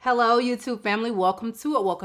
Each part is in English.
Hello YouTube family, welcome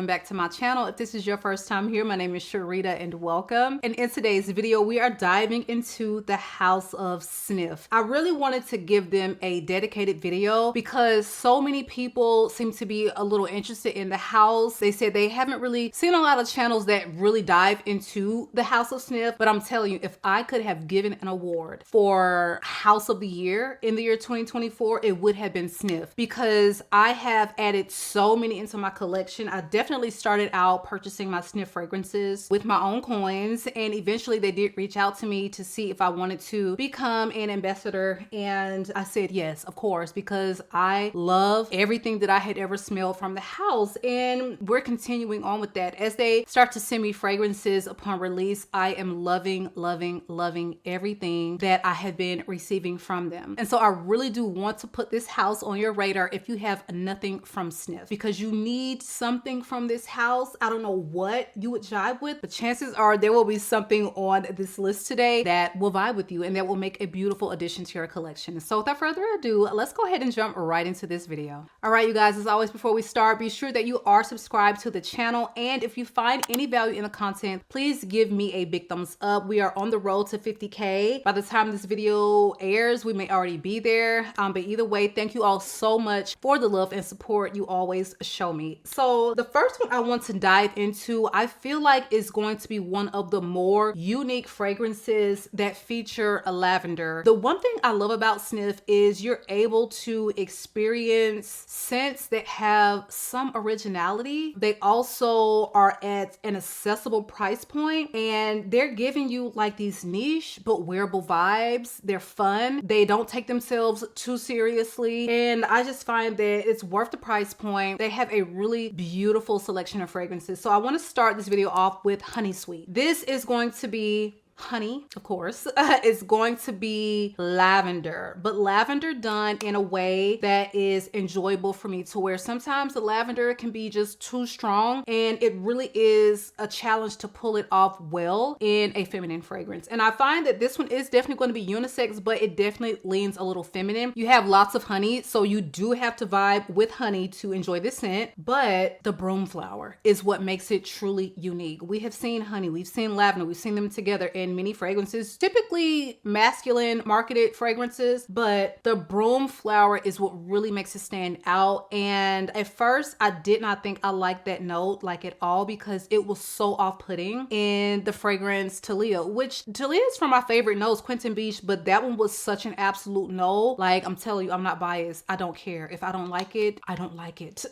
back to my channel. If this is your first time here, my name is Sharida and welcome. And in today's video, we are diving into the house of Snif. I really wanted to give them a dedicated video because so many people seem to be a little interested in the house. They said they haven't really seen a lot of channels that really dive into the house of Snif, but I'm telling you, if I could have given an award for house of the year in the year 2024, it would have been Snif, because I have added so many into my collection. I definitely started out purchasing my Snif fragrances with my own coins, and eventually they did reach out to me to see if I wanted to become an ambassador, and I said yes, of course, because I love everything that I had ever smelled from the house, and we're continuing on with that. As they start to send me fragrances upon release, I am loving everything that I have been receiving from them. And so I really do want to put this house on your radar if you have nothing from Snif, because you need something from this house. I don't know what you would jive with, but chances are there will be something on this list today that will vibe with you and that will make a beautiful addition to your collection. So without further ado, let's go ahead and jump right into this video. All right, you guys, as always, before we start, be sure that you are subscribed to the channel, and if you find any value in the content, please give me a big thumbs up. We are on the road to 50K. By the time this video airs, we may already be there, but either way, thank you all so much for the love and support you always show me. So the first one I want to dive into, I feel like is going to be one of the more unique fragrances that feature a lavender. The one thing I love about Snif is you're able to experience scents that have some originality. They also are at an accessible price point, and they're giving you like these niche but wearable vibes. They're fun. They don't take themselves too seriously, and I just find that it's worth the price point. They have a really beautiful selection of fragrances. So I want to start this video off with Honey Sweet. This is going to be honey, of course. It's going to be lavender, but lavender done in a way that is enjoyable for me, to where sometimes the lavender can be just too strong, and it really is a challenge to pull it off well in a feminine fragrance. And I find that this one is definitely going to be unisex, but it definitely leans a little feminine. You have lots of honey, so you do have to vibe with honey to enjoy this scent, but the broom flower is what makes it truly unique. We have seen honey, we've seen lavender, we've seen them together in many fragrances, typically masculine marketed fragrances, but the broom flower is what really makes it stand out. And at first I did not think I liked that note like at all, because it was so off-putting in the fragrance Talia, which Talia is from my favorite notes, Quentin Beach, but that one was such an absolute no. Like, I'm telling you, I'm not biased. I don't care. If I don't like it, I don't like it.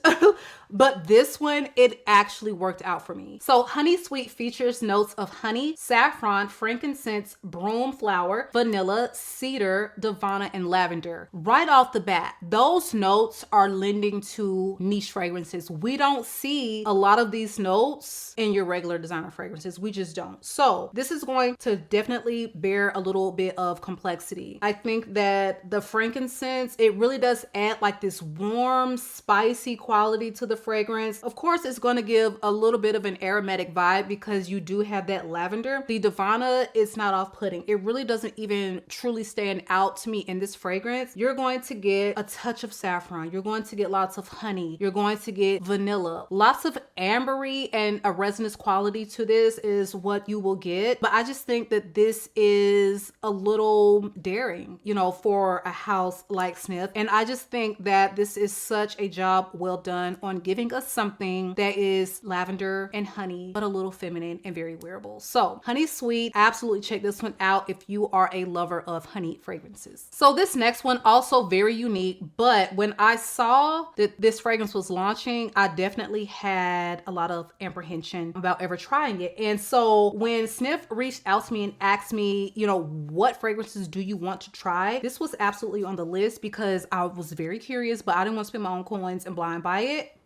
But this one, it actually worked out for me. So Honey Sweet features notes of honey, saffron, frankincense, broom flower, vanilla, cedar, divana, and lavender. Right off the bat, those notes are lending to niche fragrances. We don't see a lot of these notes in your regular designer fragrances. We just don't. So this is going to definitely bear a little bit of complexity. I think that the frankincense, it really does add like this warm, spicy quality to the fragrance. Of course, it's going to give a little bit of an aromatic vibe because you do have that lavender. The divana, it's not off-putting. It really doesn't even truly stand out to me in this fragrance. You're going to get a touch of saffron. You're going to get lots of honey. You're going to get vanilla. Lots of ambery and a resinous quality to this is what you will get. But I just think that this is a little daring, you know, for a house like Snif. And I just think that this is such a job well done on giving us something that is lavender and honey, but a little feminine and very wearable. So Honey Sweet, absolutely check this one out if you are a lover of honey fragrances. So this next one, also very unique, but when I saw that this fragrance was launching, I definitely had a lot of apprehension about ever trying it. And so when Snif reached out to me and asked me, you know, what fragrances do you want to try? This was absolutely on the list because I was very curious, but I didn't want to spend my own coins and blind buy it.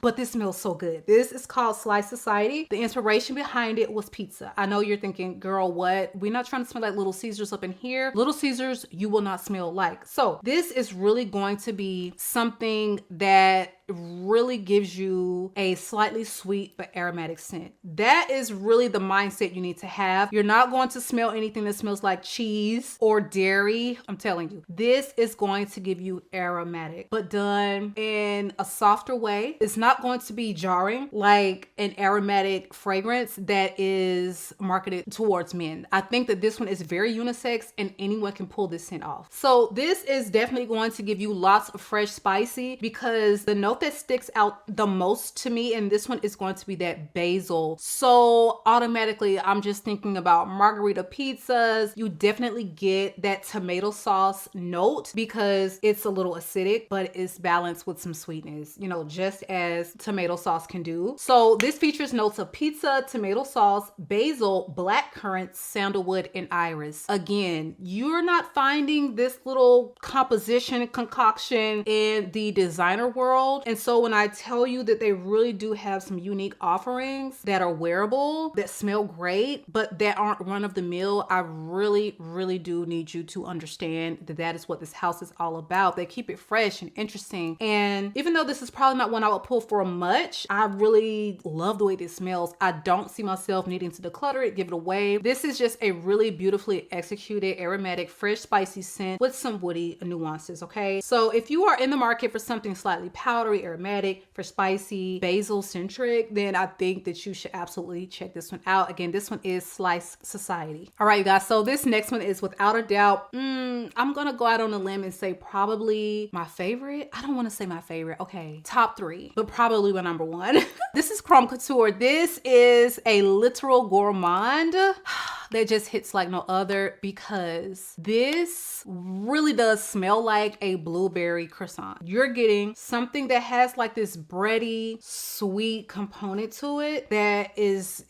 But this smells so good. This is called Slice Society. The inspiration behind it was pizza. I know you're thinking, girl, what? We're not trying to smell like Little Caesars up in here. Little Caesars, you will not smell like. So this is really going to be something that really gives you a slightly sweet but aromatic scent. That is really the mindset you need to have. You're not going to smell anything that smells like cheese or dairy. I'm telling you, this is going to give you aromatic, but done in a softer way. It's not going to be jarring like an aromatic fragrance that is marketed towards men. I think that this one is very unisex and anyone can pull this scent off. So this is definitely going to give you lots of fresh spicy, because the note that sticks out the most to me in this one is going to be that basil. So automatically I'm just thinking about margarita pizzas. You definitely get that tomato sauce note because it's a little acidic, but it's balanced with some sweetness, you know, just as tomato sauce can do. So this features notes of pizza, tomato sauce, basil, blackcurrant, sandalwood, and iris. Again, you're not finding this little composition concoction in the designer world. And so when I tell you that they really do have some unique offerings that are wearable, that smell great, but that aren't run of the mill, I really do need you to understand that that is what this house is all about. They keep it fresh and interesting. And even though this is probably not one I would pull for much, I really love the way this smells. I don't see myself needing to declutter it, give it away. This is just a really beautifully executed aromatic, fresh, spicy scent with some woody nuances, okay? So if you are in the market for something slightly powdery, aromatic, for spicy, basil centric, then I think that you should absolutely check this one out. Again, this one is Slice Society. All right, you guys, so this next one is without a doubt, I'm gonna go out on a limb and say probably my favorite. I don't want to say my favorite, okay, top 3, but probably my number 1. This is Crumb Couture. This is a literal gourmand that just hits like no other, because this really does smell like a blueberry croissant. You're getting something that has like this bready, sweet component to it that is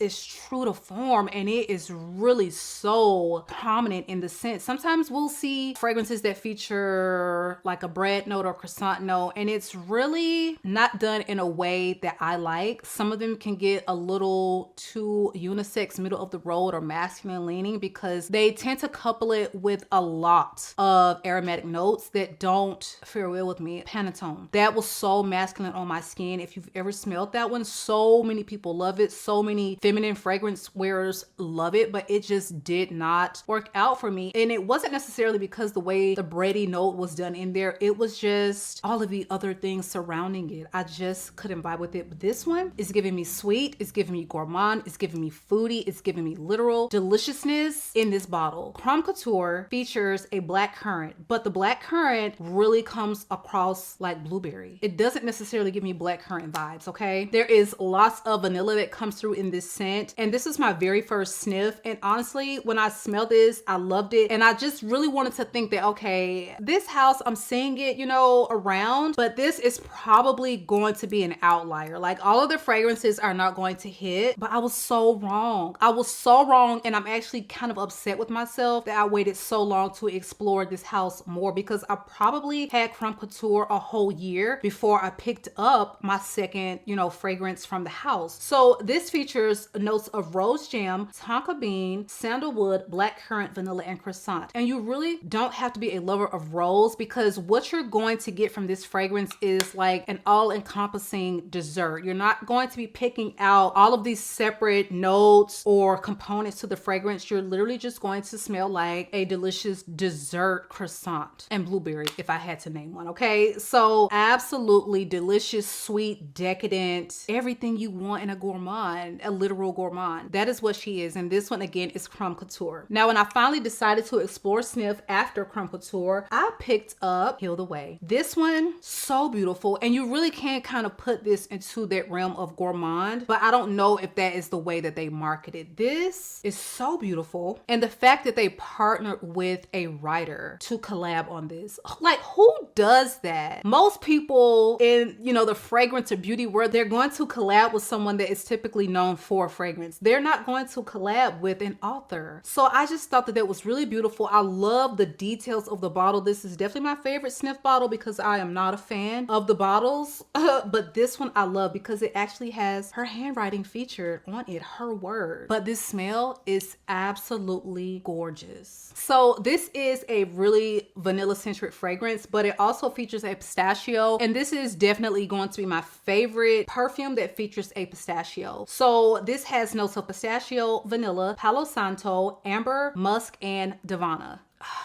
true to form, and it is really so prominent in the scent. Sometimes we'll see fragrances that feature like a bread note or croissant note, and it's really not done in a way that I like. Some of them can get a little too unisex, middle of the road, or masculine leaning, because they tend to couple it with a lot of aromatic notes that don't fare well with me. Pantone, that was so masculine on my skin. If you've ever smelled that one, so many people love it. So many feminine fragrance wearers love it, but it just did not work out for me. And it wasn't necessarily because the way the bready note was done in there. It was just all of the other things surrounding it. I just couldn't vibe with it. But this one is giving me sweet, it's giving me gourmand, it's giving me foodie, it's giving me literal deliciousness in this bottle. Crumb Couture features a black currant, but the black currant really comes across like blueberry. It doesn't necessarily give me black currant vibes, okay? There is lots of vanilla that comes through in this scent, and this is my very first sniff, and honestly, when I smelled this, I loved it, and I just really wanted to think that, okay, this house, I'm seeing it, you know, around, but this is probably going to be an outlier. Like, all of the fragrances are not going to hit, but I was so wrong. I was so wrong, and I'm actually kind of upset with myself that I waited so long to explore this house more, because I probably had Crumb Couture a whole year before I picked up my second, you know, fragrance from the house. So this features notes of rose jam, tonka bean, sandalwood, blackcurrant, vanilla, and croissant. And you really don't have to be a lover of rose, because what you're going to get from this fragrance is like an all-encompassing dessert. You're not going to be picking out all of these separate notes or components to the fragrance. You're literally just going to smell like a delicious dessert croissant and blueberry, if I had to name one, okay? So absolutely delicious, sweet, decadent, everything you want in a gourmand, a literal gourmand. That is what she is. And this one, again, is Crumb Couture. Now, when I finally decided to explore Snif after Crumb Couture, I picked up Hvae. This one, so beautiful. And you really can kind of put this into that realm of gourmand, but I don't know if that is the way that they market it. This is so beautiful. And the fact that they partnered with a writer to collab on this, like, who does that? Most people in, you know, the fragrance or beauty world, they're going to collab with someone that is typically known for fragrance. They're not going to collab with an author. So I just thought that that was really beautiful. I love the details of the bottle. This is definitely my favorite Snif bottle, because I am not a fan of the bottles, but this one I love because it actually has her handwriting featured on it, her word. But this smell is is absolutely gorgeous. So this is a really vanilla centric fragrance, but it also features a pistachio, and this is definitely going to be my favorite perfume that features a pistachio. So this has notes of pistachio, vanilla, palo santo, amber, musk, and davana.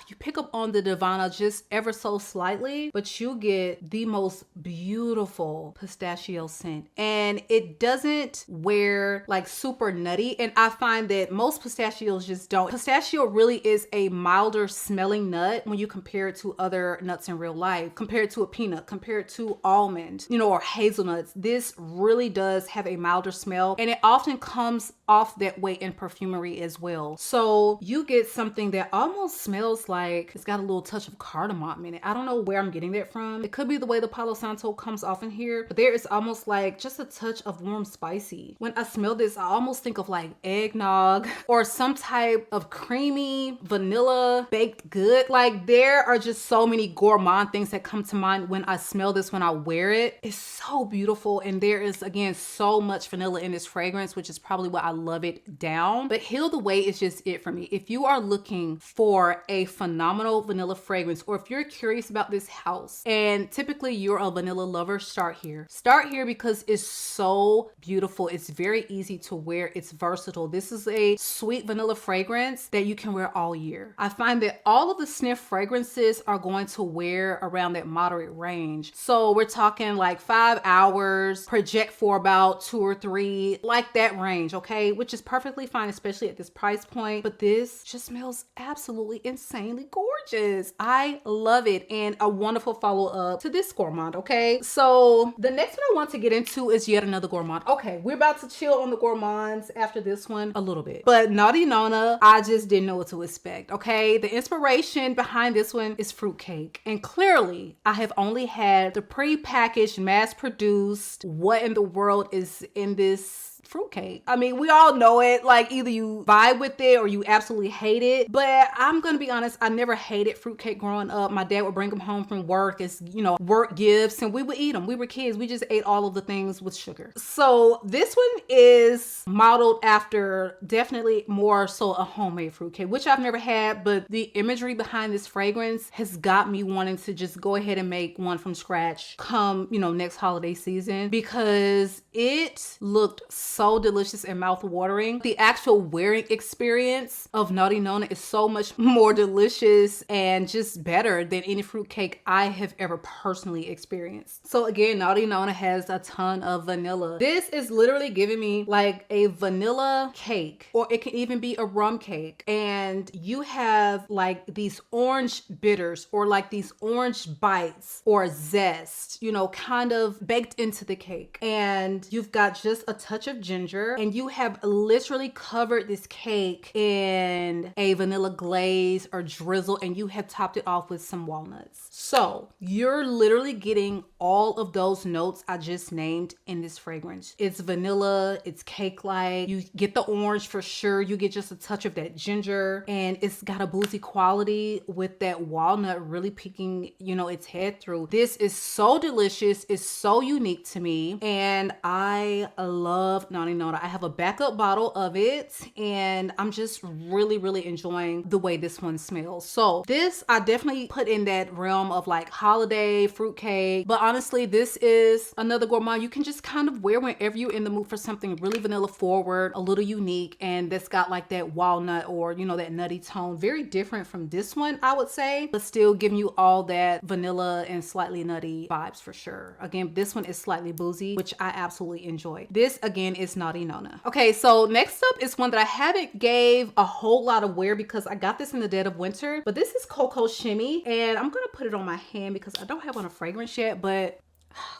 You pick up on the davana just ever so slightly, but you get the most beautiful pistachio scent, and it doesn't wear like super nutty. And I find that most pistachios just don't. Pistachio really is a milder smelling nut when you compare it to other nuts in real life, compared to a peanut, compared to almond, you know, or hazelnuts. This really does have a milder smell, and it often comes off that way in perfumery as well. So you get something that almost smells like it's got a little touch of cardamom in it. I don't know where I'm getting that from. It could be the way the Palo Santo comes off in here, but there is almost like just a touch of warm spicy. When I smell this, I almost think of like eggnog or some type of creamy vanilla baked good. Like there are just so many gourmand things that come to mind when I smell this, when I wear it. It's so beautiful, and there is again so much vanilla in this fragrance, which is probably why I love it down. But Heal the Way is just it for me. If you are looking for a phenomenal vanilla fragrance, or if you're curious about this house and typically you're a vanilla lover, start here. Start here because it's so beautiful. It's very easy to wear. It's versatile. This is a sweet vanilla fragrance that you can wear all year. I find that all of the Snif fragrances are going to wear around that moderate range. So we're talking like 5 hours, project for about 2 or 3, like that range, okay? Which is perfectly fine, especially at this price point. But this just smells absolutely insanely gorgeous. I love it, and a wonderful follow-up to this gourmand, okay? So the next one I want to get into is yet another gourmand. Okay, we're about to chill on the gourmands after this one a little bit. But Naughty Nonna, I just didn't know what to expect, okay? The inspiration behind this one is fruitcake. And clearly, I have only had the pre-packaged, mass-produced, what in the world is in this fruitcake. I mean, we all know it. Like either you vibe with it or you absolutely hate it. But I'm gonna be honest, I never hated fruitcake growing up. My dad would bring them home from work as, you know, work gifts, and we would eat them. We were kids. We just ate all of the things with sugar. So this one is modeled after definitely more so a homemade fruitcake, which I've never had, but the imagery behind this fragrance has got me wanting to just go ahead and make one from scratch come, you know, next holiday season, because it looked so delicious and mouth-watering. The actual wearing experience of Naughty Nonna is so much more delicious and just better than any fruitcake I have ever personally experienced. So again, Naughty Nonna has a ton of vanilla. This is literally giving me like a vanilla cake, or it can even be a rum cake. And you have like these orange bitters, or like these orange bites or zest, you know, kind of baked into the cake. And you've got just a touch of ginger, and you have literally covered this cake in a vanilla glaze or drizzle, and you have topped it off with some walnuts. So you're literally getting all of those notes I just named in this fragrance. It's vanilla, it's cake-like, you get the orange for sure, you get just a touch of that ginger, and it's got a boozy quality with that walnut really peeking, you know, its head through. This is so delicious. It's so unique to me, and I love Naughty Nonna. I have a backup bottle of it, and I'm just really enjoying the way this one smells. So this I definitely put in that realm of like holiday fruitcake, but honestly, this is another gourmand you can just kind of wear whenever you're in the mood for something really vanilla forward, a little unique, and that's got like that walnut or, you know, that nutty tone. Very different from this one, I would say, but still giving you all that vanilla and slightly nutty vibes for sure. Again, this one is slightly boozy, which I absolutely enjoy. This again is Naughty Nonna. Okay, so next up is one that I haven't gave a whole lot of wear because I got this in the dead of winter, but this is Coco Shimmy, and I'm gonna put it on my hand because I don't have on a fragrance yet, but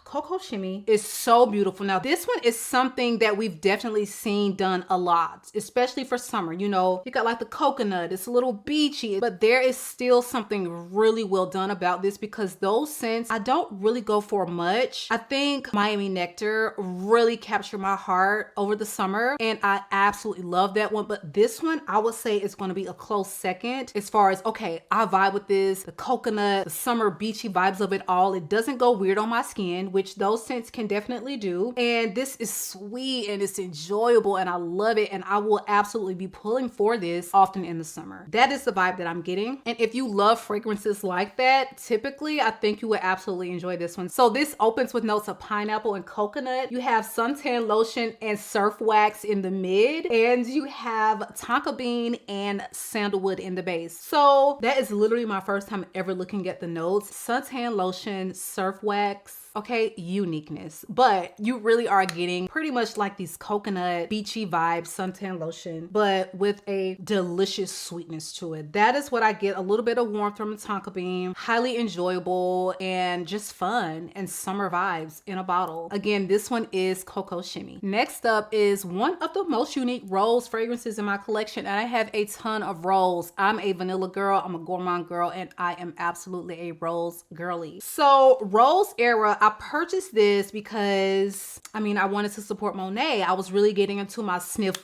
Coco Shimmy is so beautiful. Now this one is something that we've definitely seen done a lot, especially for summer. You know, you got like the coconut, it's a little beachy, but there is still something really well done about this because those scents, I don't really go for much. I think Miami Nectar really captured my heart over the summer, and I absolutely love that one. But this one, I would say is going to be a close second as far as, okay, I vibe with this, the coconut, the summer beachy vibes of it all. It doesn't go weird on my skin. skin, which those scents can definitely do. And this is sweet and it's enjoyable and I love it, and I will absolutely be pulling for this often in the summer. That is the vibe that I'm getting. And if you love fragrances like that, typically I think you would absolutely enjoy this one. So this opens with notes of pineapple and coconut. You have suntan lotion and surf wax in the mid, and you have tonka bean and sandalwood in the base. So that is literally my first time ever looking at the notes. Suntan lotion, surf wax, okay, uniqueness, but you really are getting pretty much like these coconut beachy vibes, suntan lotion, but with a delicious sweetness to it. That is what I get. A little bit of warmth from the tonka bean, highly enjoyable and just fun and summer vibes in a bottle. Again, this one is Coco Shimmy. Next up is one of the most unique rose fragrances in my collection, and I have a ton of rose. I'm a vanilla girl, I'm a gourmand girl, and I am absolutely a rose girly. So Rose Era, I purchased this because I wanted to support Monet. I was really getting into my Snif,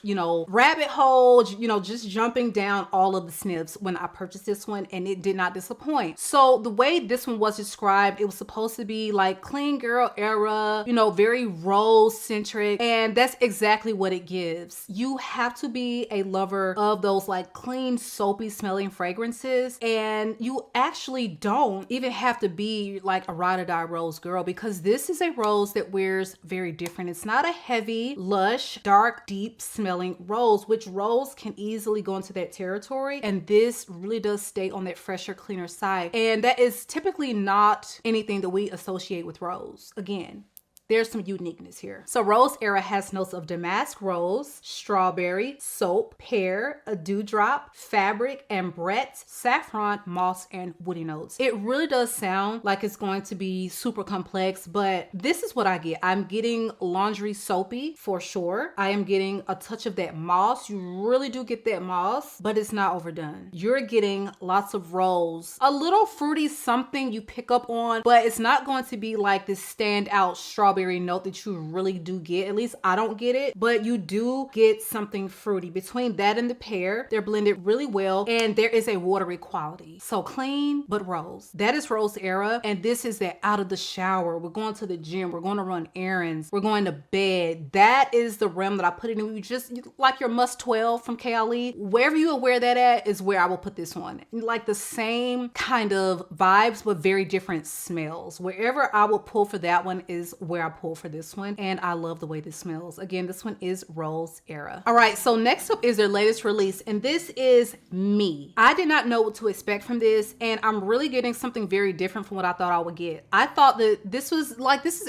rabbit hole, just jumping down all of the Snifs when I purchased this one, and it did not disappoint. So the way this one was described, it was supposed to be like clean girl era, very rose centric, and that's exactly what it gives. You have to be a lover of those like clean, soapy smelling fragrances, and you actually don't even have to be like a ride or die rose girl, because this is a rose that wears very different. It's not a heavy, lush, dark, deep smelling rose, which rose can easily go into that territory, and this really does stay on that fresher, cleaner side, and that is typically not anything that we associate with rose. Again, there's some uniqueness here. So Rose Era has notes of damask rose, strawberry, soap, pear, a dewdrop, fabric, ambrette, saffron, moss, and woody notes. It really does sound like it's going to be super complex, but this is what I get. I'm getting laundry soapy for sure. I am getting a touch of that moss. You really do get that moss, but it's not overdone. You're getting lots of rose, a little fruity something you pick up on, but it's not going to be like this standout strawberry note that you really do get. At least I don't get it, but you do get something fruity. Between that and the pear, they're blended really well, and there is a watery quality. So clean, but rose. That is Rose Era, and this is that out of the shower. We're going to the gym. We're going to run errands. We're going to bed. That is the realm that I put it in. You like your Must 12 from KLE. Wherever you will wear that at is where I will put this one. Like the same kind of vibes, but very different smells. Wherever I will pull for that one is where I pull for this one, and I love the way this smells. Again, this one is Rose Era. All right, so next up is their latest release, and this is Me. I did not know what to expect from this, and I'm really getting something very different from what I thought I would get. I thought that this is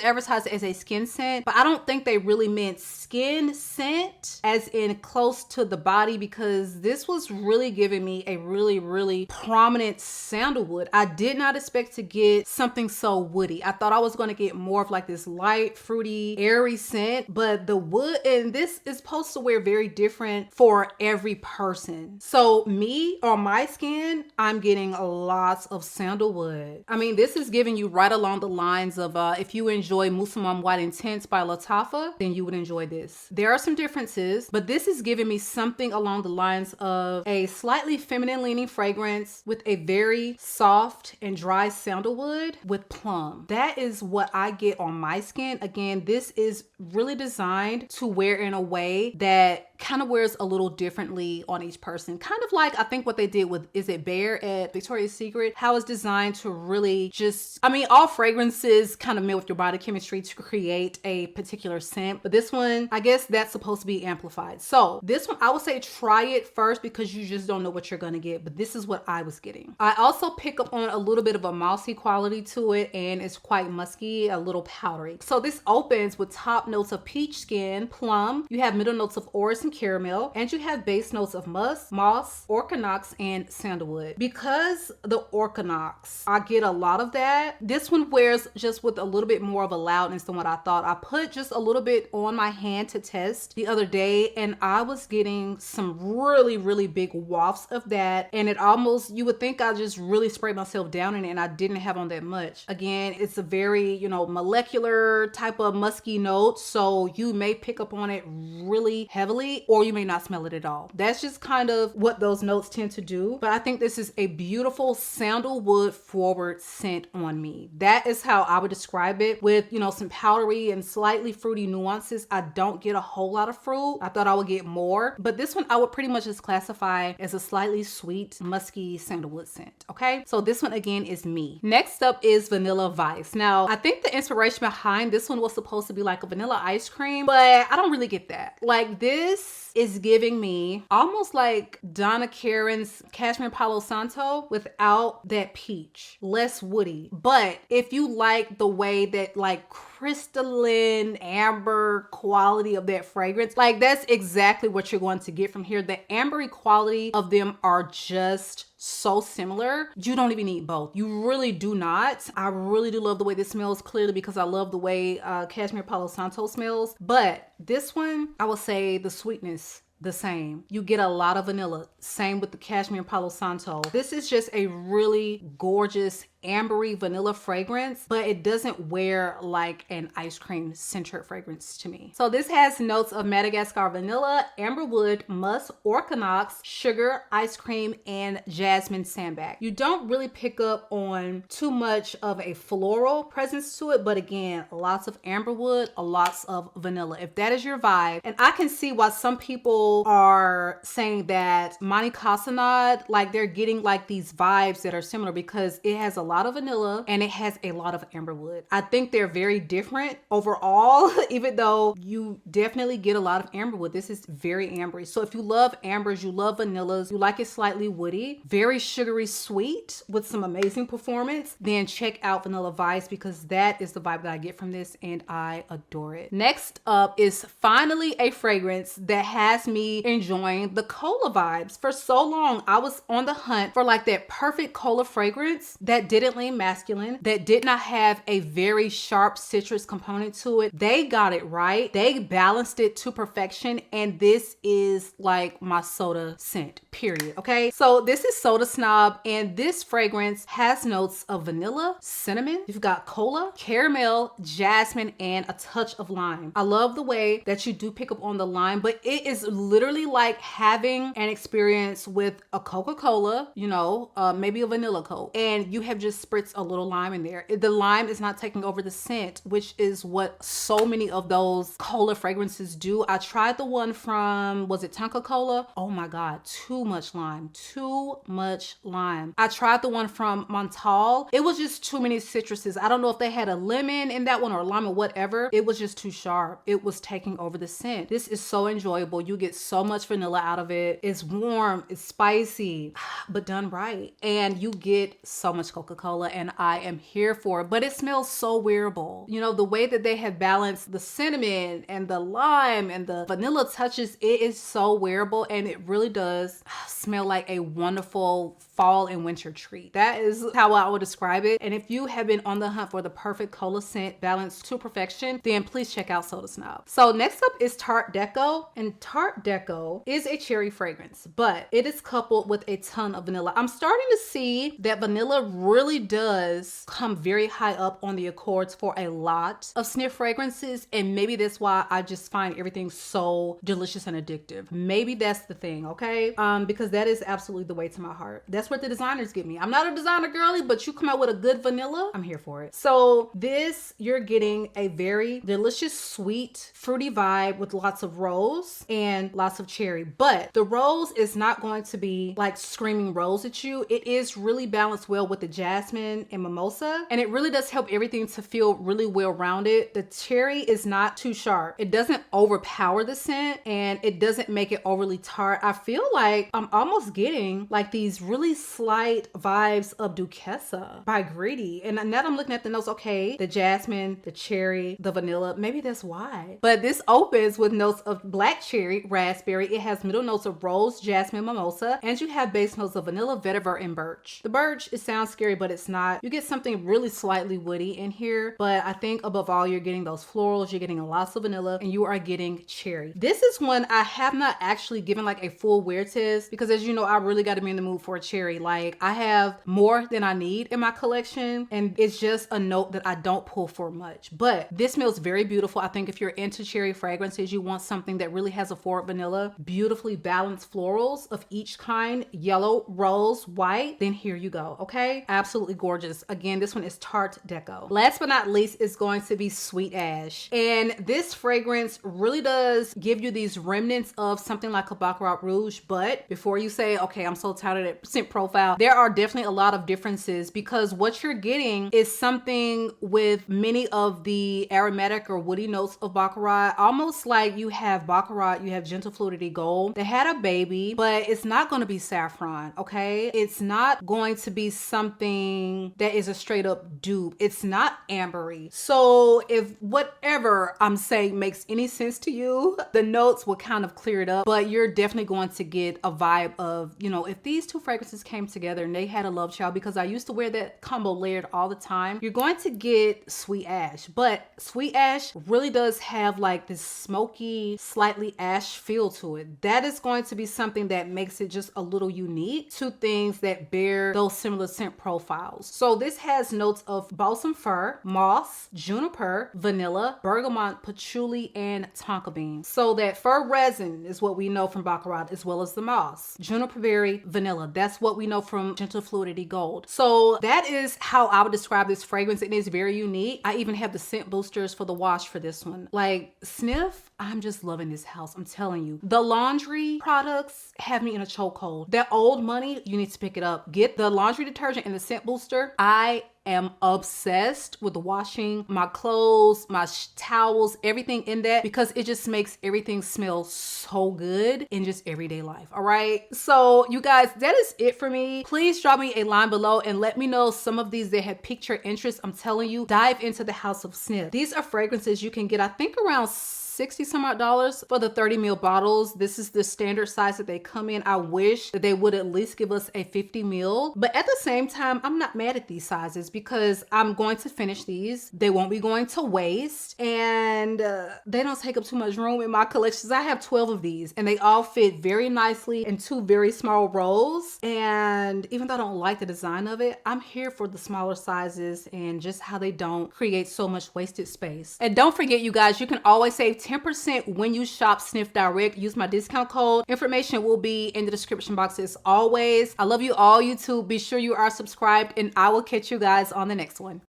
advertised as a skin scent, but I don't think they really meant skin scent as in close to the body, because this was really giving me a really, really prominent sandalwood. I did not expect to get something so woody. I thought I was going to get more of like this light, fruity, airy scent, but the wood in this is supposed to wear very different for every person. So me, on my skin, I'm getting lots of sandalwood. This is giving you right along the lines of if you enjoy Musamman White Intense by Lattafa, then you would enjoy this. There are some differences, but this is giving me something along the lines of a slightly feminine leaning fragrance with a very soft and dry sandalwood with plum. That is what I get on my skin. Again, this is really designed to wear in a way that kind of wears a little differently on each person. Kind of like, I think what they did with Is It Bare at Victoria's Secret, how it's designed to really just, all fragrances kind of made with your body chemistry to create a particular scent, but this one, I guess that's supposed to be amplified. So this one, I would say try it first, because you just don't know what you're gonna get, but this is what I was getting. I also pick up on a little bit of a mossy quality to it, and it's quite musky, a little powdery. So this opens with top notes of peach skin, plum, you have middle notes of orris and caramel, and you have base notes of musk, moss, orchinox, and sandalwood. Because the orchinox, I get a lot of that. This one wears just with a little bit more of a loudness than what I thought. I put just a little bit on my hand to test the other day, and I was getting some really, really big wafts of that, and it almost, you would think I just really sprayed myself down in it, and I didn't have on that much. Again, it's a very, molecular type of musky note, so you may pick up on it really heavily, slightly, or you may not smell it at all. That's just kind of what those notes tend to do. But I think this is a beautiful sandalwood forward scent on me. That is how I would describe it, with, you know, some powdery and slightly fruity nuances. I don't get a whole lot of fruit. I thought I would get more, but this one I would pretty much just classify as a slightly sweet, musky sandalwood scent. Okay, so this one again is me. Next up is Vanilla Vice. Now, I think the inspiration behind this one was supposed to be like a vanilla ice cream, but I don't really get that. Like, this is giving me almost like Donna Karan's Cashmere Palo Santo without that peach, less woody. But if you like the way that like crystalline amber quality of that fragrance, like that's exactly what you're going to get from here. The ambery quality of them are just so similar. You don't even need both. You really do not. I really do love the way this smells, clearly because I love the way Cashmere Palo Santo smells. But this one, I will say the sweetness the same. You get a lot of vanilla. Same with the Cashmere Palo Santo. This is just a really gorgeous ambery vanilla fragrance, but it doesn't wear like an ice cream centered fragrance to me. So this has notes of Madagascar vanilla, amberwood, musk, orchanox, sugar, ice cream, and jasmine sandbag. You don't really pick up on too much of a floral presence to it, but again, lots of amberwood, lots of vanilla. If that is your vibe, and I can see why some people are saying that Monte Casanad, like they're getting like these vibes that are similar because it has a lot of vanilla and it has a lot of amberwood. I think they're very different overall, even though you definitely get a lot of amberwood. This is very ambery. So if you love ambers, you love vanillas, you like it slightly woody, very sugary sweet with some amazing performance, then check out Vanilla Vice because that is the vibe that I get from this and I adore it. Next up is finally a fragrance that has me enjoying the cola vibes. For so long, I was on the hunt for like that perfect cola fragrance that didn't lean masculine, that did not have a very sharp citrus component to it. They got it right. They balanced it to perfection. And this is like my soda scent, period. Okay. So this is Soda Snob, and this fragrance has notes of vanilla, cinnamon. You've got cola, caramel, jasmine, and a touch of lime. I love the way that you do pick up on the lime, but it is literally like having an experience with a Coca-Cola, you know, maybe a vanilla Coke, and you have just spritz a little lime in there. The lime is not taking over the scent, which is what so many of those cola fragrances do. I tried the one from, was it Tonka Cola? Oh my God, too much lime, too much lime. I tried the one from Montal. It was just too many citruses. I don't know if they had a lemon in that one or a lime or whatever. It was just too sharp. It was taking over the scent. This is so enjoyable. You get so much vanilla out of it. It's warm, it's spicy, but done right. And you get so much Coca-Cola, and I am here for it. But it smells so wearable. You know, the way that they have balanced the cinnamon and the lime and the vanilla touches, it is so wearable, and it really does smell like a wonderful fall and winter treat. That is how I would describe it. And if you have been on the hunt for the perfect cola scent balanced to perfection, then please check out Soda Snob. So next up is Tart DECO, and Tart DECO is a cherry fragrance, but it is coupled with a ton of vanilla. I'm starting to see that vanilla really does come very high up on the accords for a lot of Snif fragrances, and maybe that's why I just find everything so delicious and addictive. Maybe that's the thing, okay? Because that is absolutely the way to my heart. That's what the designers give me. I'm not a designer girly, but you come out with a good vanilla, I'm here for it. So this, you're getting a very delicious, sweet, fruity vibe with lots of rose and lots of cherry. But the rose is not going to be like screaming rose at you. It is really balanced well with the jasmine and mimosa, and it really does help everything to feel really well rounded. The cherry is not too sharp. It doesn't overpower the scent, and it doesn't make it overly tart. I feel like I'm almost getting like these really slight vibes of Duquesa by Greedy. And now that I'm looking at the notes, okay, the jasmine, the cherry, the vanilla, maybe that's why. But this opens with notes of black cherry, raspberry. It has middle notes of rose, jasmine, mimosa, and you have base notes of vanilla, vetiver, and birch. The birch, it sounds scary, but but it's not. You get something really slightly woody in here, but I think above all, you're getting those florals, you're getting lots of vanilla, and you are getting cherry. This is one I have not actually given like a full wear test because, as you know, I really got to be in the mood for a cherry. Like, I have more than I need in my collection, and it's just a note that I don't pull for much. But this smells very beautiful. I think if you're into cherry fragrances, you want something that really has a forward vanilla, beautifully balanced florals of each kind, yellow, rose, white, then here you go. Okay, absolutely gorgeous. Again, this one is Tart DECO. Last but not least is going to be Sweet Ash, and this fragrance really does give you these remnants of something like a Baccarat Rouge. But before you say, okay, I'm so tired of that scent profile, there are definitely a lot of differences, because what you're getting is something with many of the aromatic or woody notes of Baccarat, almost like you have Baccarat, you have Gentle Fluidity Gold. They had a baby, but it's not going to be saffron, okay? It's not going to be something that is a straight up dupe. It's not ambery. So if whatever I'm saying makes any sense to you, the notes will kind of clear it up, but you're definitely going to get a vibe of, you know, if these two fragrances came together and they had a love child, because I used to wear that combo layered all the time, you're going to get Sweet Ash. But Sweet Ash really does have like this smoky, slightly ash feel to it. That is going to be something that makes it just a little unique to things that bear those similar scent profiles. So this has notes of balsam fir, moss, juniper, vanilla, bergamot, patchouli, and tonka bean. So that fir resin is what we know from Baccarat, as well as the moss. Juniper berry, vanilla. That's what we know from Gentle Fluidity Gold. So that is how I would describe this fragrance. It is very unique. I even have the scent boosters for the wash for this one. Like, Snif, I'm just loving this house. I'm telling you. The laundry products have me in a chokehold. That old money, you need to pick it up. Get the laundry detergent and the scent booster. I am obsessed with washing my clothes, my towels, everything in that, because it just makes everything smell so good in just everyday life. All right, so you guys, that is it for me. Please drop me a line below and let me know some of these that have piqued your interest. I'm telling you, dive into the House of Snif. These are fragrances you can get, I think, around $60 some odd for the 30 ml bottles. This is the standard size that they come in. I wish that they would at least give us a 50 ml, but at the same time, I'm not mad at these sizes because I'm going to finish these. They won't be going to waste, and they don't take up too much room in my collections. I have 12 of these and they all fit very nicely in two very small rolls. And even though I don't like the design of it, I'm here for the smaller sizes and just how they don't create so much wasted space. And don't forget, you guys, you can always save 10% when you shop Snif Direct. Use my discount code. Information will be in the description box as always. I love you all, YouTube. Be sure you are subscribed, and I will catch you guys on the next one.